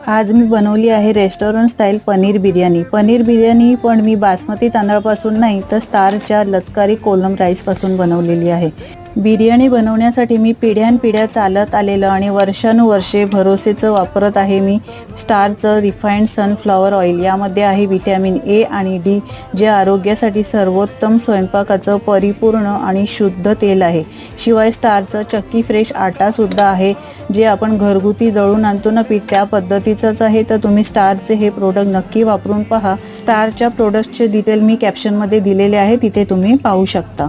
आज मी बनवली आहे रेस्टॉरंट स्टाईल पनीर बिर्याणी। पनीर बिर्याणी पण मी बासमती तांदळापासून नाही तर स्टारच्या लचकारी कोलम राईसपासून बनवलेली आहे। बिर्याणी बनवण्यासाठी मी पिढ्यानपिढ्या चालत आलेलं आणि वर्षानुवर्षे भरोसेचं वापरत आहे मी स्टारचं रिफाइंड सनफ्लॉवर ऑइल। यामध्ये आहे व्हिटॅमिन ए आणि डी, जे आरोग्यासाठी सर्वोत्तम स्वयंपाकाचं परिपूर्ण आणि शुद्ध तेल आहे। शिवाय स्टारचं चक्की फ्रेश आटासुद्धा आहे, जे आपण घरगुती जळून आणतो ना पीठ, त्या पद्धतीचंच आहे। तर तुम्ही स्टारचे हे प्रोडक्ट नक्की वापरून पहा। स्टारच्या प्रोडक्टचे डिटेल मी कॅप्शनमध्ये दिलेले आहे, तिथे तुम्ही पाहू शकता।